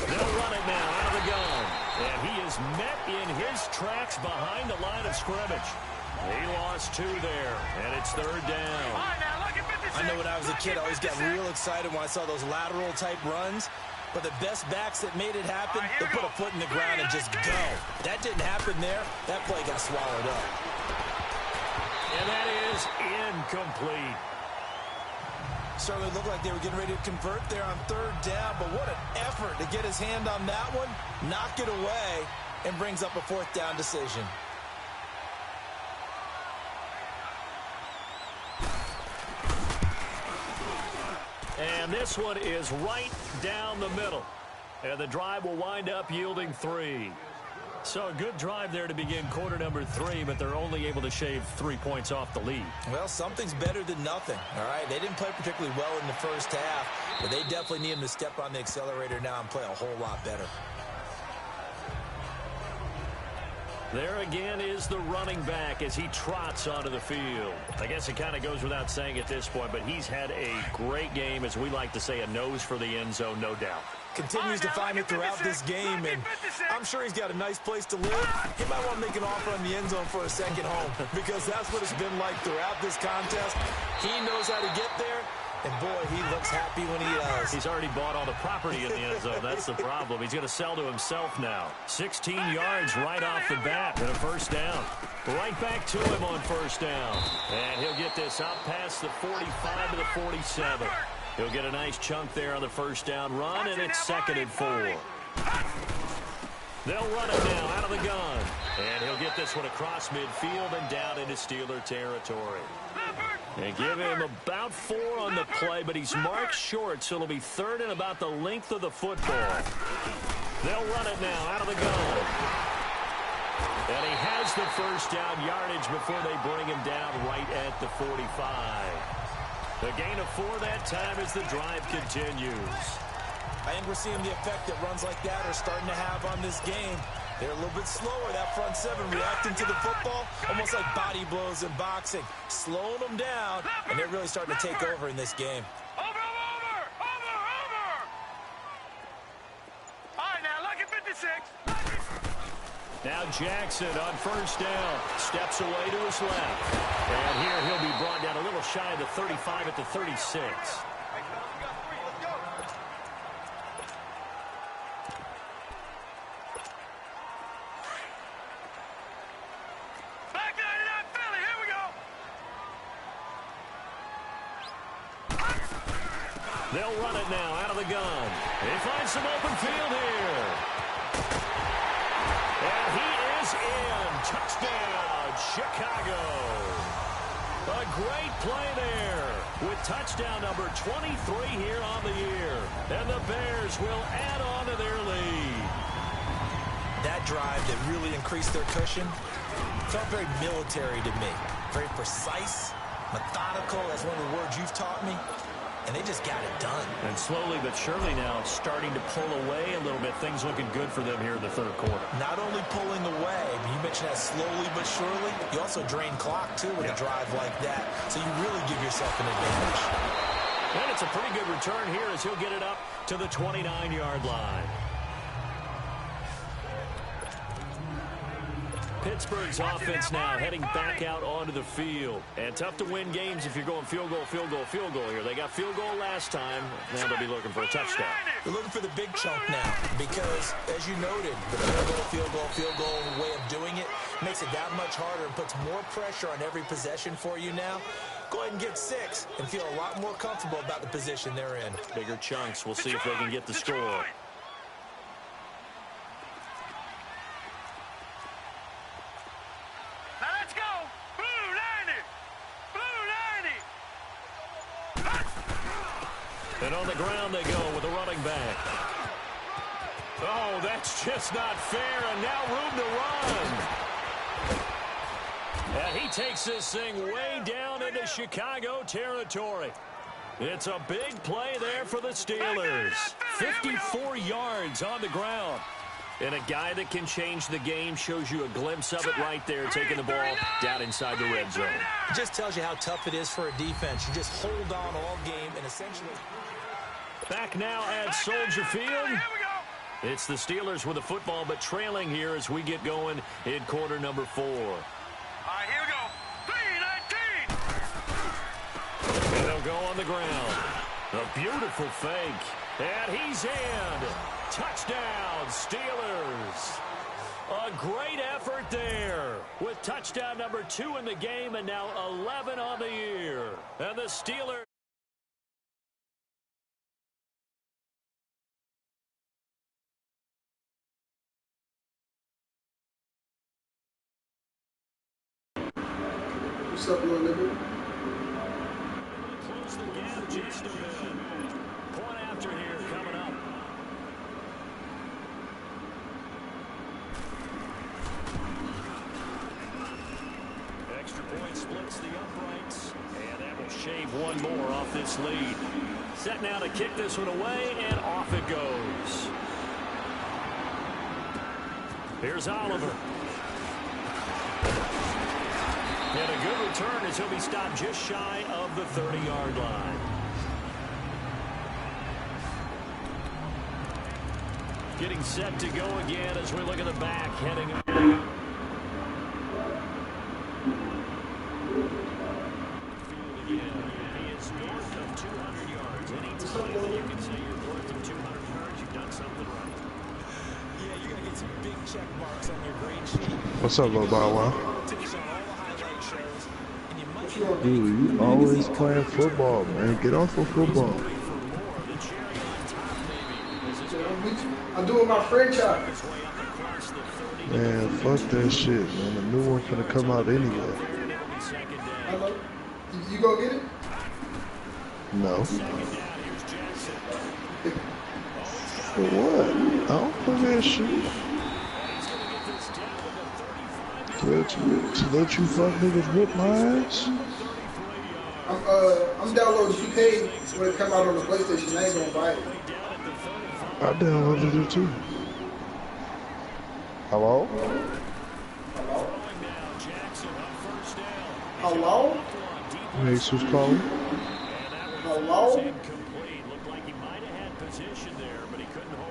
They'll run it now out of the gun. And he is met in his tracks behind the line of scrimmage. He lost 2 there, and it's 3rd down. I know when I was a kid, I always got real excited when I saw those lateral-type runs. But the best backs that made it happen, they put a foot in the ground and just go. That didn't happen there. That play got swallowed up. And that is incomplete. Certainly looked like they were getting ready to convert there on 3rd down, but what an effort to get his hand on that one, knock it away, and brings up a 4th down decision. And this one is right down the middle. And the drive will wind up yielding 3. So a good drive there to begin quarter number 3, but they're only able to shave 3 points off the lead. Well, something's better than nothing, all right? They didn't play particularly well in the first half, but they definitely need him to step on the accelerator now and play a whole lot better. There again is the running back as he trots onto the field. I guess it kind of goes without saying at this point, but he's had a great game, as we like to say, a nose for the end zone, no doubt. Continues to find it throughout this game, and I'm sure he's got a nice place to live. He might want to make an offer on the end zone for a second home, because that's what it's been like throughout this contest. He knows how to get there, and boy, he looks happy when he does. He's already bought all the property in the end zone. That's the problem. He's going to sell to himself now. 16 yards right off the bat and a 1st down. Right back to him on 1st down. And he'll get this out past the 45 to the 47. He'll get a nice chunk there on the 1st down run, and it's 2nd and 4. They'll run it now out of the gun. And he'll get this one across midfield and down into Steeler territory. And give him about 4 on the play, but he's marked short, so it'll be 3rd and about the length of the football. They'll run it now out of the gun. And he has the 1st down yardage before they bring him down right at the 45. The gain of 4 that time as the drive continues. I think we're seeing the effect that runs like that are starting to have on this game. They're a little bit slower, that front 7, reacting to the football, almost like body blows in boxing, slowing them down, and they're really starting to take over in this game. Over! All right, now look at 56. Now Jackson on 1st down, steps away to his left. And here he'll be brought down a little shy of the 35 at the 36. They'll run it now out of the gun. He finds some open field here. And he is in. Touchdown, Chicago. A great play there with touchdown number 23 here on the year. And the Bears will add on to their lead. That drive that really increased their cushion felt very military to me. Very precise, methodical. That's one of the words you've taught me. And they just got it done. And slowly but surely now it's starting to pull away a little bit. Things looking good for them here in the third quarter. Not only pulling away, but you mentioned that slowly but surely. You also drain clock, too, with a drive like that. So you really give yourself an advantage. And it's a pretty good return here as he'll get it up to the 29-yard line. Pittsburgh's offense now heading back out onto the field. And tough to win games if you're going field goal, field goal, field goal here. They got field goal last time. Now they'll be looking for a touchdown. They're looking for the big chunk now because, as you noted, the field goal way of doing it makes it that much harder and puts more pressure on every possession for you now. Go ahead and get 6 and feel a lot more comfortable about the position they're in. Bigger chunks. We'll see if they can get the score. And on the ground they go with a running back. Oh, that's just not fair, and now room to run. And he takes this thing way down into Chicago territory. It's a big play there for the Steelers. 54 yards on the ground. And a guy that can change the game shows you a glimpse of it right there, taking the ball down inside the red zone. It just tells you how tough it is for a defense. You just hold on all game and essentially... Back now at Soldier Field. It's the Steelers with the football, but trailing here as we get going in quarter number 4. All right, here we go. 3-19. And they'll go on the ground. A beautiful fake. And he's in. Touchdown, Steelers. A great effort there with touchdown number 2 in the game and now 11 on the year. And the Steelers. What's up, little nigga? Close the gap just a bit. Point after here coming up. Extra point splits the uprights, and that will shave one more off this lead. Set now to kick this one away, and off it goes. Here's Oliver. And a good return as he'll be stopped just shy of the 30-yard line. Getting set to go again as we look at the back heading up. He is north of 200 yards. Anytime you can say you're north of 200 yards, you've done something right. Yeah, you're going to get some big check marks on your grade sheet. What's up, little Bow Wow? Dude, you always playing football, man. Get off of football. I'm doing my franchise. Man, fuck that shit, man. The new one's gonna come out anyway. Hello? You go get it? No. For what? I don't play that shit. To let you fuck niggas whip my ass? I'm downloading 2K when it come out on the PlayStation. I ain't gonna buy it. I downloaded it too. Hello? Hello? Mace was calling. Hello?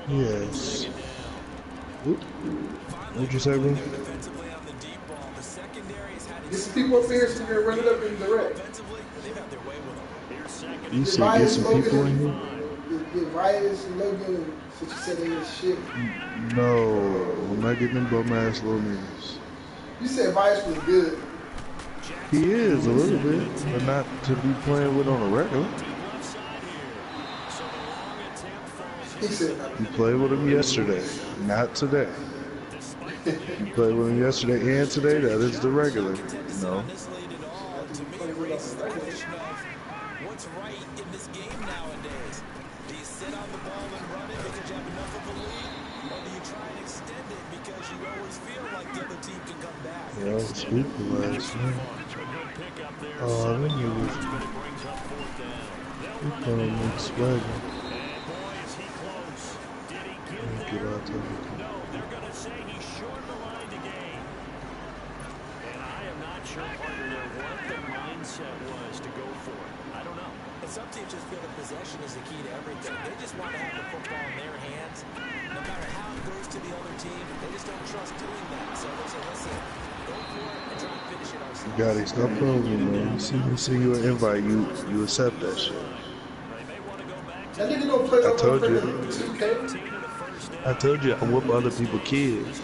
Yes. What'd you say, bro? Get some people up here so we can run it up in direct. You said get some people in here? Get Vias and Logan and since you said they ain't shit. No, I'm not getting them bum ass little niggas. You said Vias was good. He is a little bit, but not to be playing with on a regular. He said nothing. You played with him yesterday, not today. You played with him yesterday and today, that is the regular. No. What's right in this game nowadays? Do you sit on the ball and run it because you have enough of a lead? Or do you try and extend it because you always feel like the other team can come back? Yeah, sweet the last man. A good pickup Oh, I didn't know this. He playing like swagger. Get out of it. No, they're going to say he shortened the line to gain. And I am not sure, partner, what the mindset was to go for it. I don't know. And some teams just feel that possession is the key to everything. They just want to have the football in their hands. No matter how it goes to the other team, they just don't trust doing that. So they say, listen, go for it and try to finish it ourselves. Got it. Stop playing with me, man. You see you an invite, you accept that shit. That nigga don't play I told you. 2K. I told you I whoop other people's kids.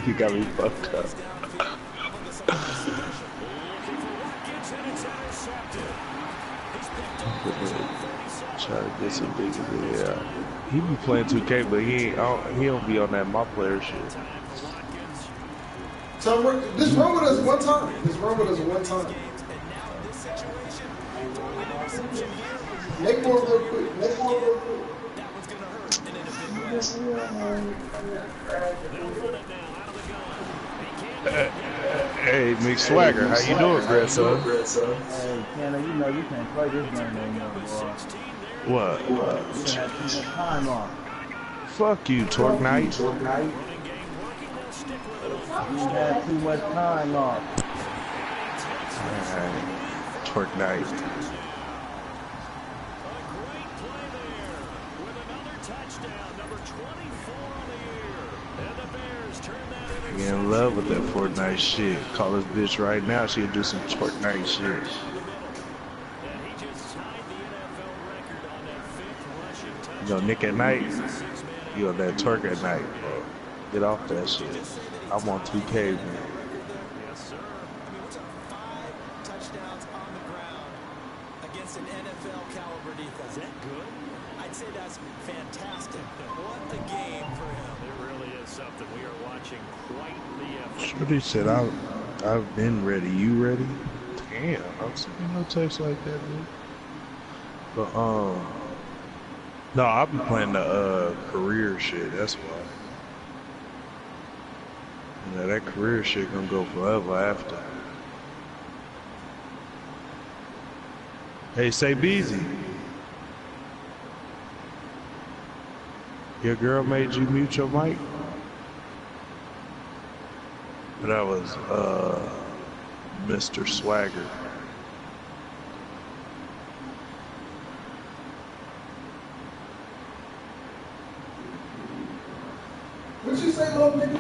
You got me fucked up. Try to get some bigger. Yeah, he be playing 2K, but he don't be on that my player shit. So just run with us one time. Just run with us one time. Make more real quick. Make more real quick. Hey, Mick Swagger, how you doing, grandson? Hey, Kenna, you know you can't play this game anymore, boy. What? You have too much time off. Fuck you, Torque Knight. You have too much time off. Alright, Torque Knight. Get in love with that Fortnite shit. Call this bitch right now. She'll do some Fortnite shit. You know, Nick at night. You on that twerk at night, bro. Get off that shit. I'm on 2K, man. Yes, sir. I mean, what's up? 5 touchdowns on the ground against an NFL caliber defense. Is that good? I'd say that's fantastic. What a game for him. It really is something. We are watching quite the effort. Shorty said, I've been ready. You ready? Damn, I'm seeing no text like that, dude. But, no, I'll be playing the, career shit. That's why. Yeah, that career shit gonna go forever after. Hey, say Beezy. Your girl made you mute your mic? That was, Mr. Swagger. What you say, little nigga?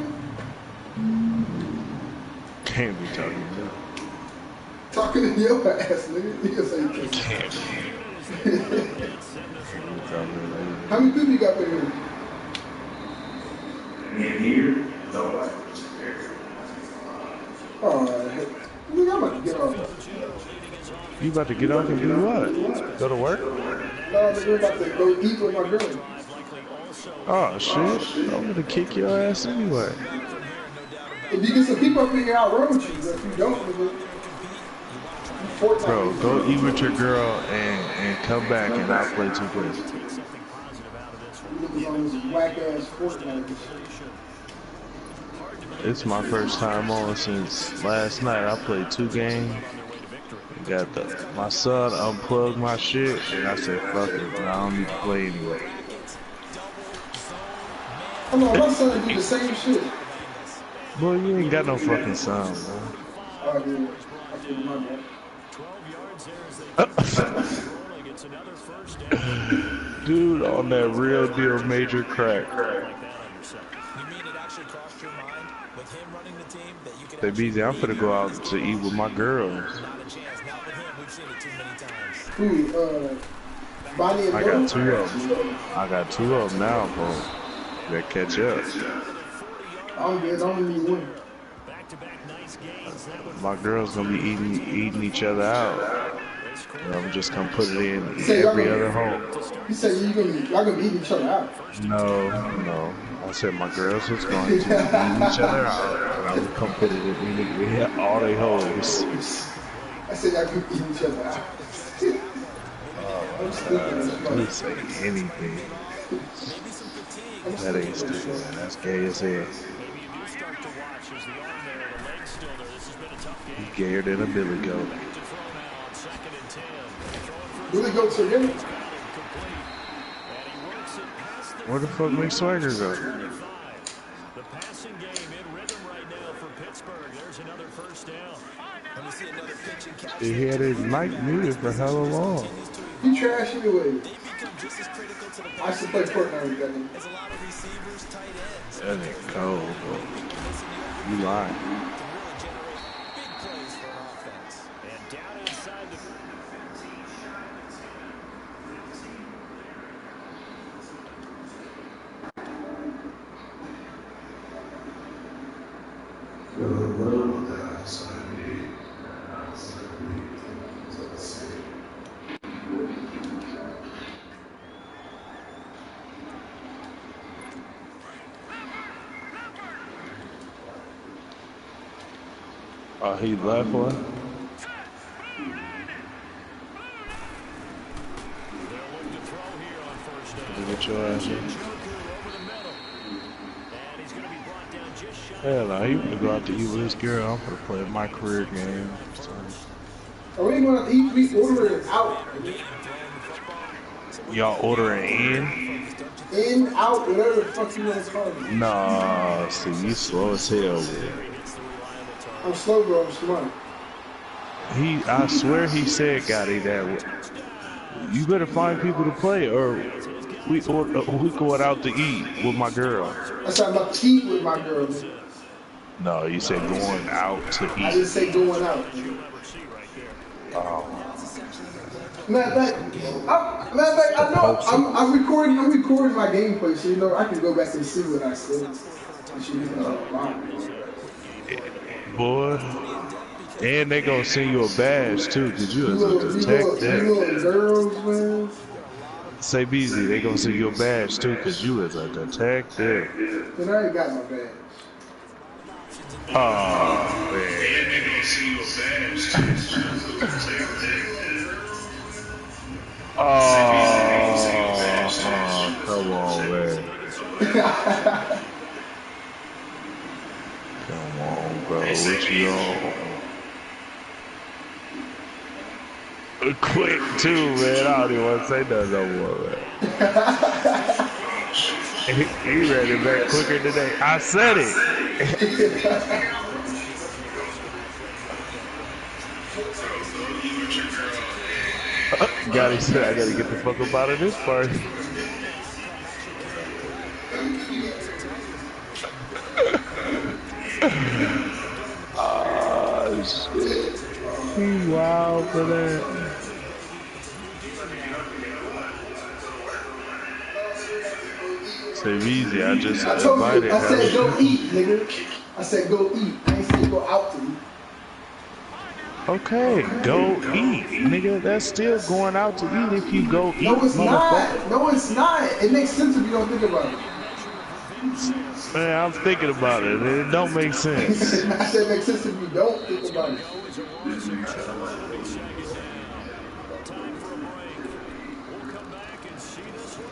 Can't be talking to me. Talking to your ass, nigga. You can say Can't be. How many people you got for here? In here? Nobody. Alright. Nigga, I'm about to get off. You about to get off and do what? Go to work? No, nigga, I'm about to go eat with my girl. Oh shit! I'm gonna kick your ass anyway. If you get some people up here, I'll run with you. But if you don't, nigga, bro, go eat with your girl and come back and I'll play 2K. Niggas on this whack ass Fortnite. It's my first time on since last night. I played 2 games. Got my son unplugged my shit and I said, fuck it, I don't need to play anyway. I know, my son do the same shit. Boy, you ain't got no fucking son, bro. Oh, yeah. I feel my bad. Dude on that real deal major crack. Say, BZ, I'm finna go out to eat with my girls. Who, Bonnie and I got 2 of them. I got 2 of them now, bro. Better catch up. I'm good. I only need 1. My girl's gonna be eating each other out. And I'm just gonna put it in every other home. You said y'all gonna be eating each other out. No. I said my girls was going to eat each other out, and I'm gonna come put it in all they hoes. I said y'all gonna be eating each other out. Don't say anything. That ain't stupid, man. That's gay as hell. Pushes the arm there, the leg's still there. This has been a tough game. He's gayer than a Billy Goat. Back to throw now on 2nd and 10. Billy Goats are him. Where the fuck makes Swagger go? The passing game in rhythm right now for Pittsburgh. There's another first down. And we see another pitch and catch. He had his mic muted for hella long. He trash anyway. They become just as critical to the I used to play Fortnite with that nigga. as a lot of receivers, tight ends. That ain't cold, bro. You lying. Can really generate big plays for an offense. And down inside the... Oh, he left one? They'll look to throw here on first down. Get your ass in. Joker over the middle. And he's going to be brought down just shy. Hell no, he would go out to eat with his girl. I'm gonna play my career game. Are we going to eat? We ordering out. Y'all ordering In, out, whatever the fuck you want to call it. in? Nah, see, you slow as hell, man. I'm slow, bro. I'm smart. I swear he said, Gotti, that you better find people to play, or we going out to eat with my girl. I said I'm about to eat with my girl, man. No, you said going out to I eat. didn't say going out. Oh, Matter of fact, I know I'm recording my gameplay, so you know I can go back and see what I said. boy. And they gonna send you a badge too, cause you as a detective. You little girls, man. Say BZ, they gonna send you a badge too, cause you as a detective. Then I already got my badge. Oh man. And they gonna send you a badge too, cause you as a detective. Come on, man. Come on, bro. What you on? Quick, too, man. I don't even want to say nothing no more, man. He read it back quicker today. I said it. Gotti said, I gotta get the fuck up out of this party. Oh, shit. He wild for that. Say easy, I just invited him. I said go eat, nigga. I said go eat. I ain't say go out to eat. Okay, go eat, nigga. That's still going out to eat if you go eat. No, it's not. No, it's not. It makes sense if you don't think about it. Man, I'm thinking about it. It don't make sense. I said it makes sense if you don't think about it.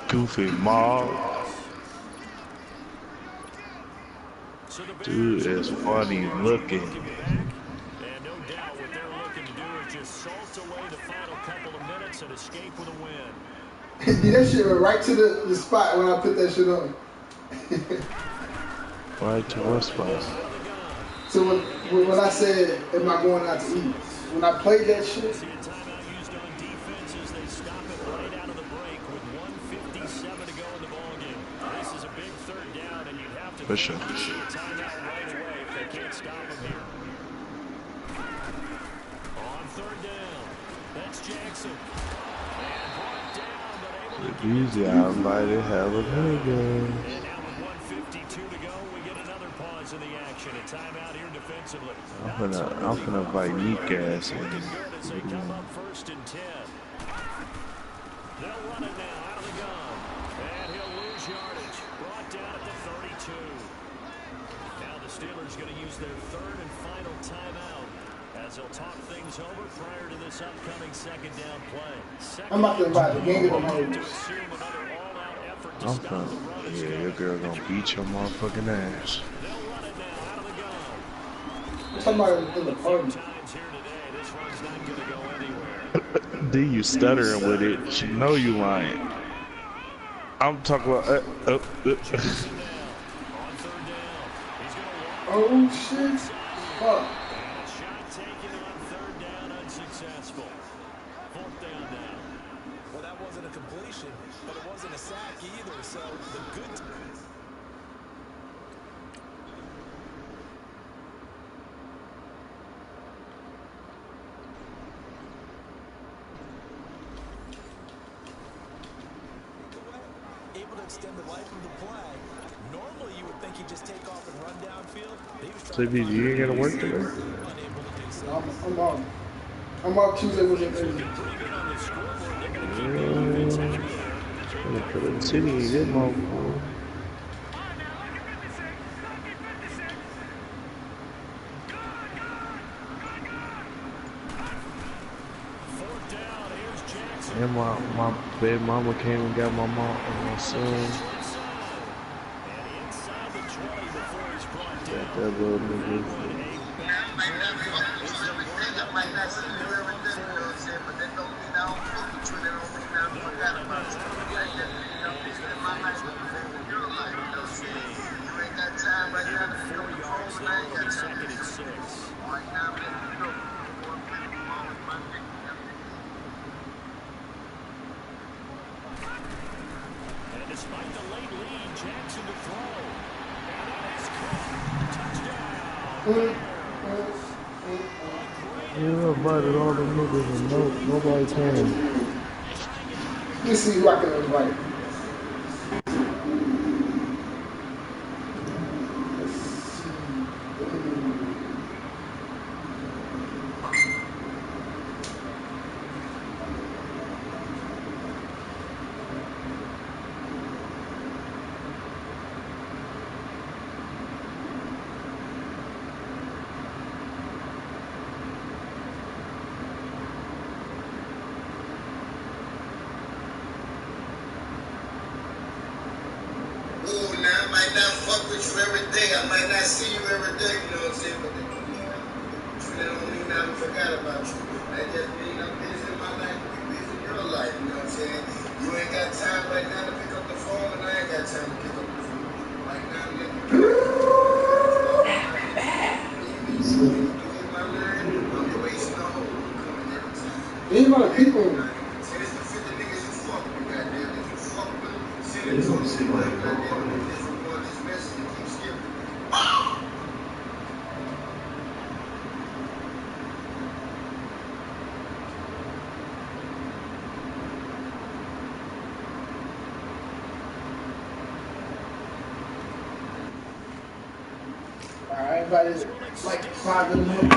Goofy mob. Dude is funny looking. And no doubt what they're looking to do is just salt away the final couple of minutes and escape with a win. That shit went right to the spot when I put that shit on. Right to what spot? So when I said, am I going out to eat? When I played that shit. See a timeout used on defenses. They stop it right out of the break with 1:57 to go in the ballgame. This is a big third down, and you'd have to Push him. see a timeout right away if they can't stop him here. On third down, that's Jackson. And brought down, but able to Easy, I invited hella niggas. And now with 1:52 to go, we get another pause in the action. A timeout here defensively. I'm gonna invite Neek ass in. Looking good as they come up 1st and 10. They'll run it now out of the gun. And he'll lose yardage. Brought down at the 32. Now the Steelers going to use their third and final timeout as they'll talk things over prior to this upcoming second down play. I'm about to invite the gang of them hoes. Assume another all-out effort to I'm stop gonna, the run. yeah, your girl gonna beat your motherfucking ass. They'll run it now out of the gun. I'm talking about in the party. D, you stuttering with it. She know you lying. I'm talking about. Oh shit! Fuck. Well, that wasn't a completion, but it wasn't a sack either. So the good. Able to extend the life of the play. Normally, you would think he'd just take off and run downfield. He was trying to CBG, you ain't gotta work today. unable to do so. I'm off. I'm off Tuesday, Wednesday, Thursday. Yeah. City ain't good, motherfucker. And my baby mama came and got my mom and my son. Got that little nigga. Despite the late lead, Jackson to throw. And that is caught. Touchdown. Yeah, I invited all the niggas and nobody came. Let's see who I can invite. I might not see you every day, you know what I'm saying? But that don't mean I forgot about you. That just means I'm busy in my life, you busy in your life, you know what I'm saying? You ain't got time right now to pick up the phone, and I ain't got time to pick up the phone. Right now, Ain't a lot of people. Send us the 50 niggas you fuck with, goddamn. If you fuck with them, send it to them. Goddamn, just record this message and keep skipping. Alright, everybody's like 5 in the morning.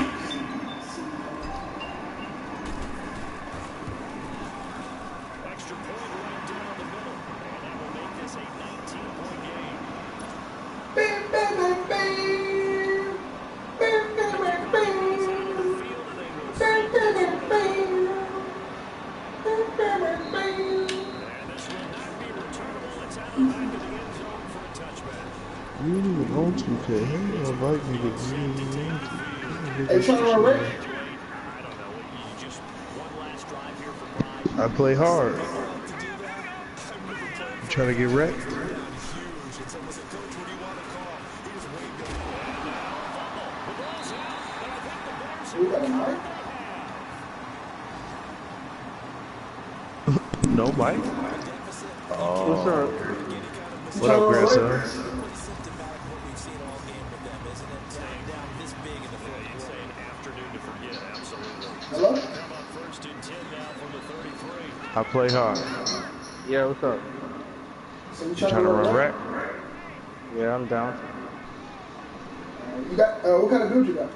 Extra point right down the middle. And that will make this a 19-point game. Bam, bam, bam, bam. Bam, bam, bam, bam. Bam, bam, bam, bam. Bam, bam, bam, bam. And this will not be returnable. It's out of the back of the end zone for a touchback. You didn't even own 2K. How you invite me to you? Hey, trying to run right? I play hard. You trying to get wrecked? We got a mic? No mic? Oh. What's up? What up, grandson? Hello? I play hard. Yeah, what's up? So you Trying to run rack? Yeah, I'm down. You got, what kind of build you got?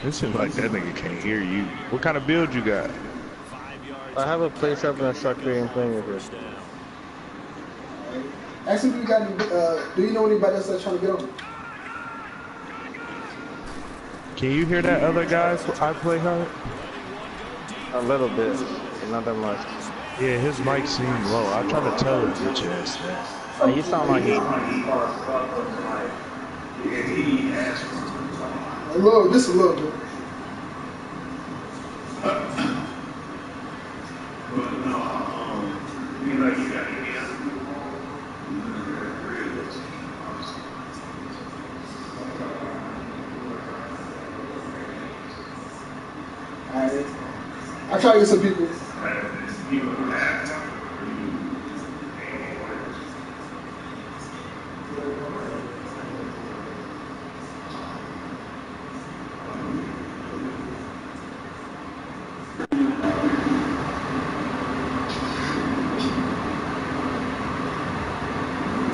It seems like that nigga can't hear you. What kind of build you got? I have a place up in a start creating playing with it. Actually, do you got any, do you know anybody else that's trying to get on? Can you hear that other guy? I play hard? A little bit, but not that much. Yeah, his mic seemed low. I try to tell his bitch ass that. You sound like you. A little, just a little bit. Alright. I try to get some people.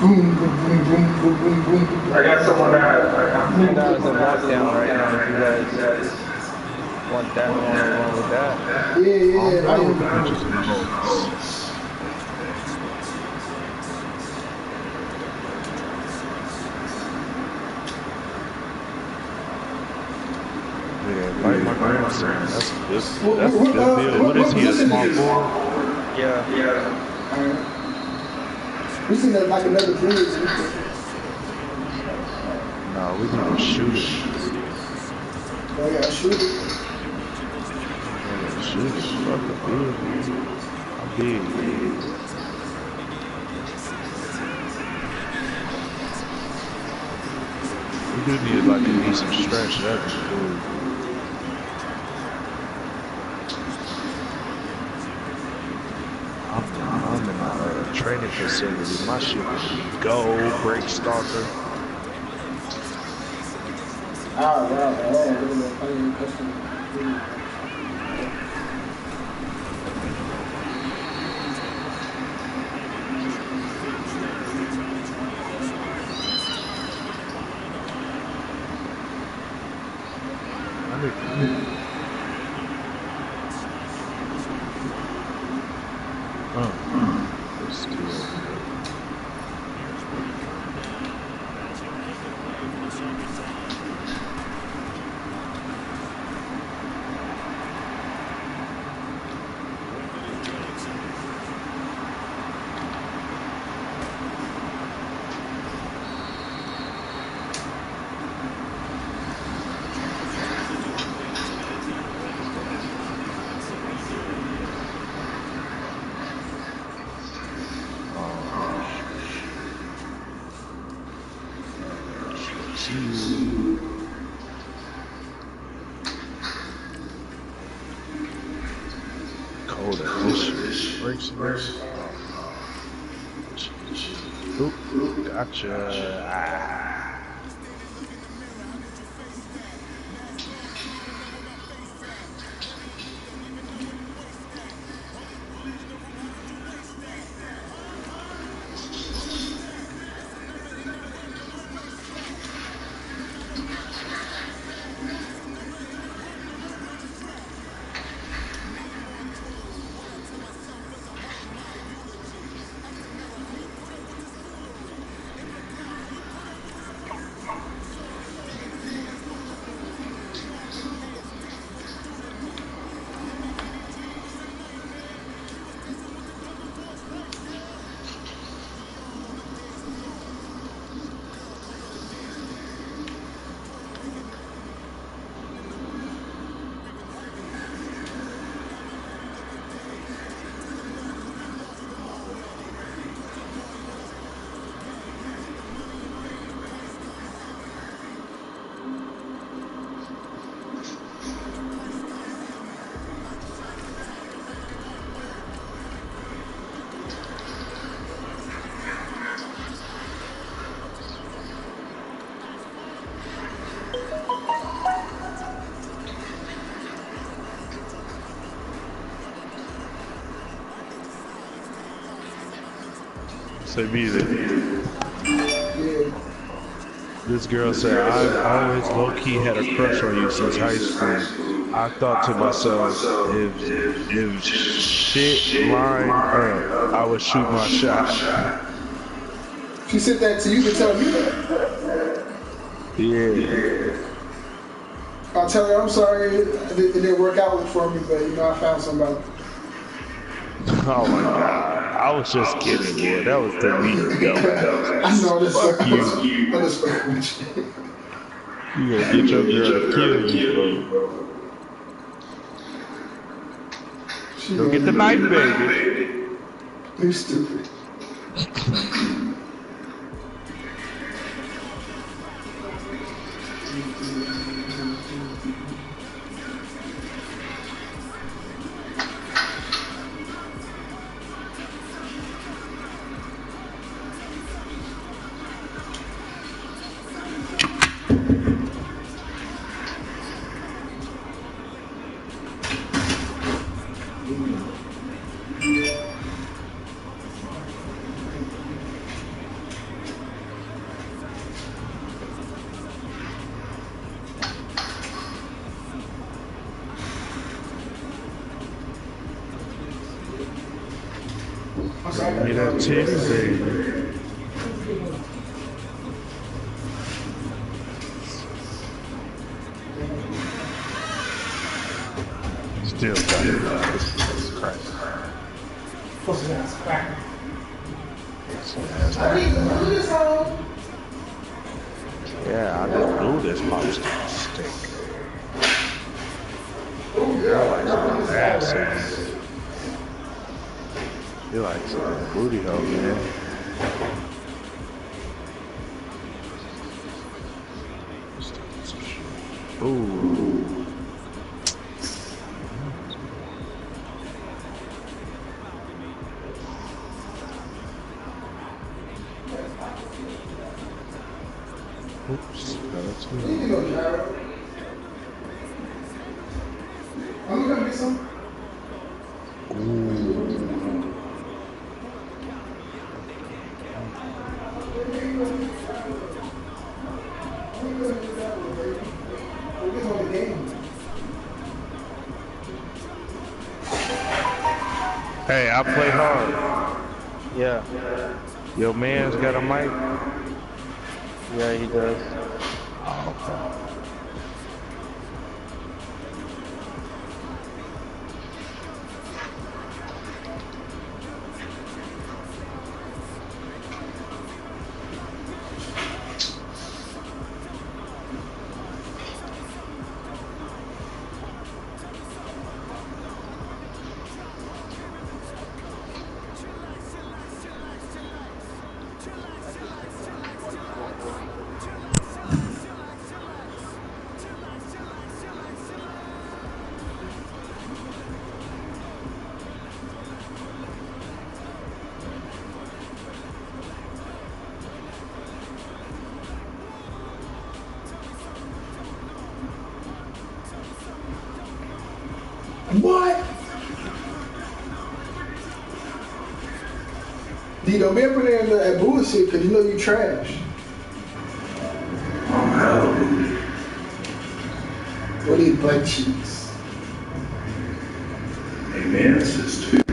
Boom, boom, boom, boom, boom, boom, boom, boom. I got someone that you guys in lockdown right now. If you guys want that along with that. Yeah. I don't am. just Yeah, like my grandson. That's a good deal. What is he, a small forward? Yeah. Alright. We seen that like another bridge. No, we need to shoot it. Oh yeah, shoot it. Yeah, shoot it. Fuck the big. I'm big. We do need like a decent stretch. That'd be cool. I'm in a training facility. My shit is go break stalker. Let's do it. Cold as this shit breaks first. Oop, gotcha. Say me then. This girl said, I've always low-key had a crush on you since high school. I thought to myself, if shit lined up, I would shoot my shot. She said that to you to tell me that? Yeah. I'll tell her I'm sorry it didn't work out for me, but you know I found somebody. Oh my God. I was just kidding, boy. That was the weak dumbass. I know this. Fuck you. I just fucking with you. You gonna get your girl to kill you, bro. Go get the knife, baby. You stupid. Give me that titty, baby. Still got it. Jesus Christ. Yeah, I just blew this popsicle stick. I like some ass in it. You like some booty hole, man. Ooh. Oops, that's me. I'm gonna get some. Ooh. Hey, I play hard. Yeah. Your man's got a mic? Yeah, he does. Oh, okay. What? D, don't be up in there that bullshit because you know you trash. What are these butt cheeks? Amen, says too.